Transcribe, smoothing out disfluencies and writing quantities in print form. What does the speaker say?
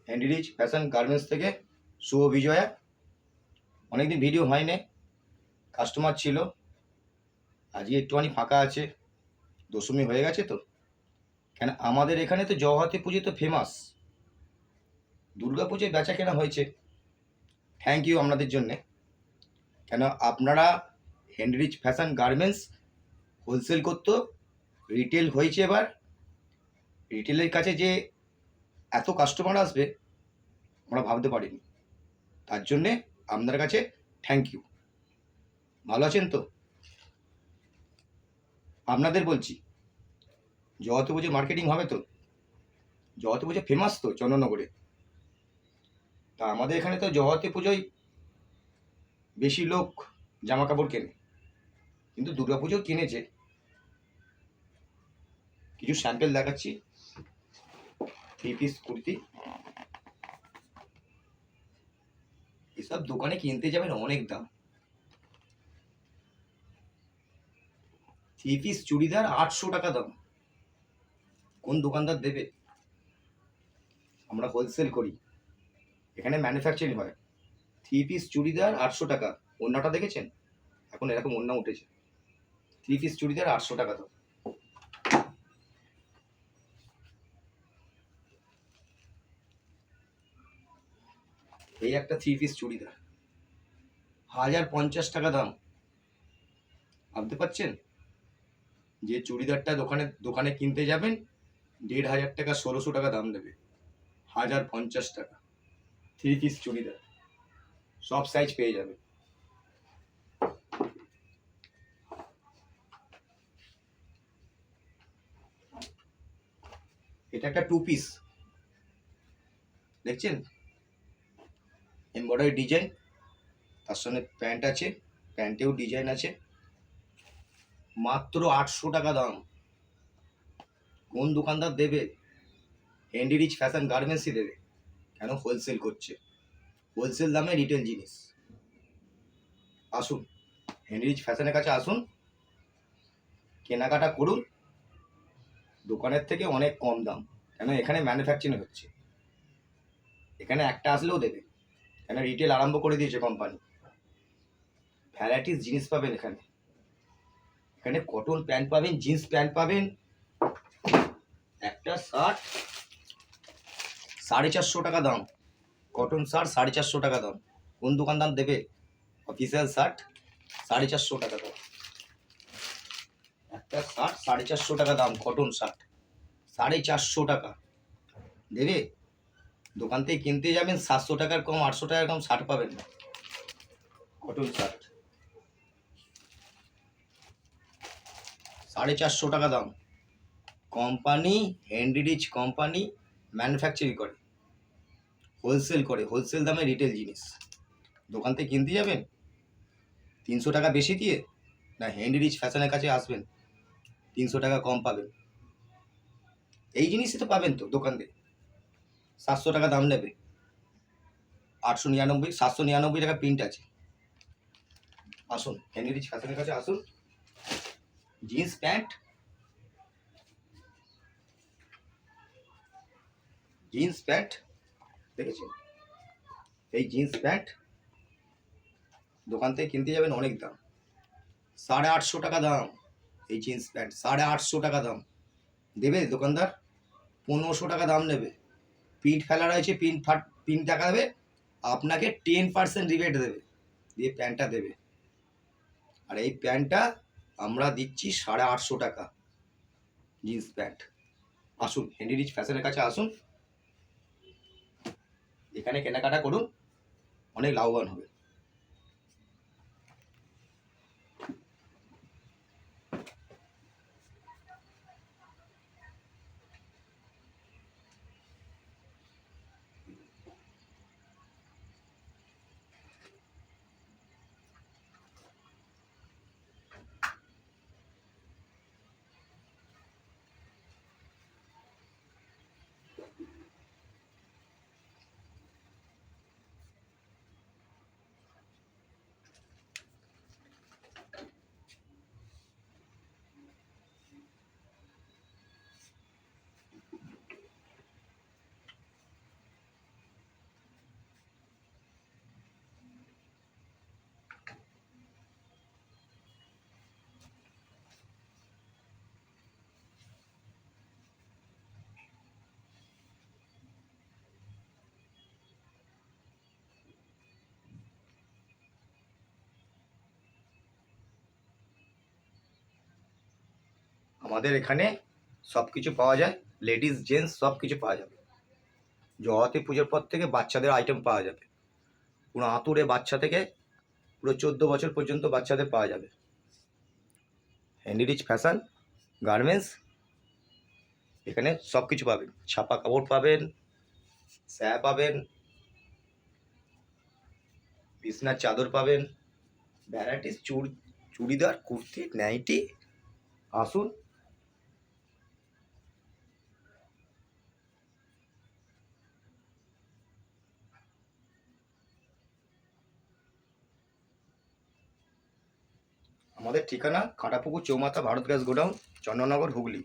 হ্যান্ডিরিচ fashion garments থেকে শুভ বিজয়া। অনেকদিন video হয়নি, কাস্টমার ছিল, আজকে একটুখানি ফাঁকা আছে, দশমী হয়ে গেছে তো। কেন আমাদের এখানে তো জগদ্ধাত্রী পুজো তো ফেমাস, দুর্গা পুজোয় বেচা কেনা হয়েছে, থ্যাংক ইউ আপনাদের জন্যে। কেন আপনারা হ্যান্ডিরিচ ফ্যাশন গার্মেন্টস হোলসেল করতো, রিটেল হয়েছে, এবার রিটেলের কাছে যে এত কাস্টমার আসবে আমরা ভাবতে পারিনি, তার জন্যে আপনার কাছে থ্যাংক ইউ। ভালো আছেন তো? আপনাদের বলছি, জগদ্ধাত্রী পুজো মার্কেটিং হবে তো, জগদ্ধাত্রী পুজো ফেমাস তো চন্দননগরে। তা আমাদের এখানে তো জগদ্ধাত্রী পুজোয় বেশি লোক জামা কাপড় কেনে, কিন্তু দুর্গা পুজো কিনেছে। কিছু স্যাম্পেল দেখাচ্ছি। 3 পিস কুর্তি, এসব দোকানে কিনতে যাবেন অনেক দাম। 3 পিস চুড়িদার 800 টাকা দাম, কোন দোকানদার দেবে? আমরা হোলসেল করি, এখানে ম্যানুফ্যাকচারিং হয়। 3 পিস চুড়িদার 800 টাকা। ওড়নাটা দেখেছেন? এখন এরকম ওড়না উঠেছে। 3 পিস চুড়িদার 800 টাকা দাম। এই একটা 3 পিস চুড়িদার 1050 টাকা দাম। ভাবতে পারছেন যে চুড়িদারটা দোকানে কিনতে যাবেন 1500 টাকা 1600 টাকা দাম দেবে, 1050 টাকা 3 পিস চুড়িদার, সব সাইজ পেয়ে যাবে। এটা একটা 2 পিস, দেখছেন এমব্রয়ডারি ডিজাইন, তার সঙ্গে প্যান্ট আছে, প্যান্টেও ডিজাইন আছে, মাত্র 800 টাকা দাম। কোন দোকানদার দেবে? হ্যান্ডিরিচ ফ্যাশন গার্মেন্টসই দেবে। কেন? হোলসেল করছে, হোলসেল দামে রিটেল জিনিস। আসুন হ্যান্ডিরিচ ফ্যাশনের কাছে আসুন, কেনাকাটা করুন, দোকানের থেকে অনেক কম দাম। কেন? এখানে ম্যানুফ্যাকচারিং হচ্ছে, এখানে একটা আসলেও দেবে। কেন? রিটেল আরম্ভ করে দিয়েছে কোম্পানি। ভ্যারাইটিস জিনিস পাবেন এখানে, এখানে কটন প্যান্ট পাবেন, জিন্স প্যান্ট পাবেন। একটা শার্ট 450 টাকা দাম, কটন শার্ট 450 টাকা দাম। কোন দোকানদার দেবে? অফিসিয়াল শার্ট 450 টাকা দাম। একটা শার্ট 450 টাকা দাম, কটন শার্ট 450 টাকা দেবে? দোকান থেকে কিনতে যাবেন 700 টাকার কম, 800 টাকার কম শার্ট পাবেন না। কটন শার্ট 450 টাকা দাম। কোম্পানি হ্যান্ডিরিচ কোম্পানি ম্যানুফ্যাকচারিং করে, হোলসেল করে, হোলসেল দামে রিটেল জিনিস। দোকান থেকে কিনতে যাবেন 300 টাকা বেশি দিয়ে, না হ্যান্ডিরিচ ফ্যাশনের কাছে আসবেন 300 টাকা কম পাবেন। এই জিনিসই তো পাবেন তো দোকান থেকে। 700 টাকা দাম নেবে, 899 799 টাকা প্রিন্ট আছে। আসুন হ্যান্ডিরিচ ফ্যাশনের কাছে আসুন। জিন্স প্যান্ট, জিন্স প্যান্ট দেখেছেন? এই জিন্স প্যান্ট দোকান থেকে কিনতে যাবেন অনেক দাম, 850 টাকা দাম। এই জিন্স প্যান্ট 850 টাকা দাম দেবে দোকানদার? 1500 টাকা দাম নেবে। প্রিন্ট ফেলা রয়েছে, প্রিন্ট দেখাবে, আপনাকে 10% রিবেট দেবে, দিয়ে প্যান্টটা দেবে। আর এই প্যান্টটা আমরা দিচ্ছি 850 টাকা জিন্স প্যান্ট। আসুন হ্যান্ডিরিচ ফ্যাশনের কাছে আসুন, এখানে কেনাকাটা করুন, অনেক লাভবান হবে। আমাদের এখানে সব কিছু পাওয়া যায়, লেডিস জেন্টস সব কিছু পাওয়া যাবে। জগদ্ধাত্রী পুজোর পর থেকে বাচ্চাদের আইটেম পাওয়া যাবে, পুরো আঁতুড়ে বাচ্চা থেকে পুরো 14 বছর পর্যন্ত বাচ্চাদের পাওয়া যাবে। হ্যান্ডি রিচ ফ্যাশন গার্মেন্টস, এখানে সব কিছু পাবেন। ছাপা কাপড় পাবেন, স্যা পাবেন, বিছনার চাদর পাবেন, ভ্যারাইটিস চুড়িদার, কুর্তি, নাইটি। আসুন। আমাদের ঠিকানা কাঁটাপুকুর চৌমাথা, ভারত গ্যাস গোডাউন, চন্দননগর, হুগলি।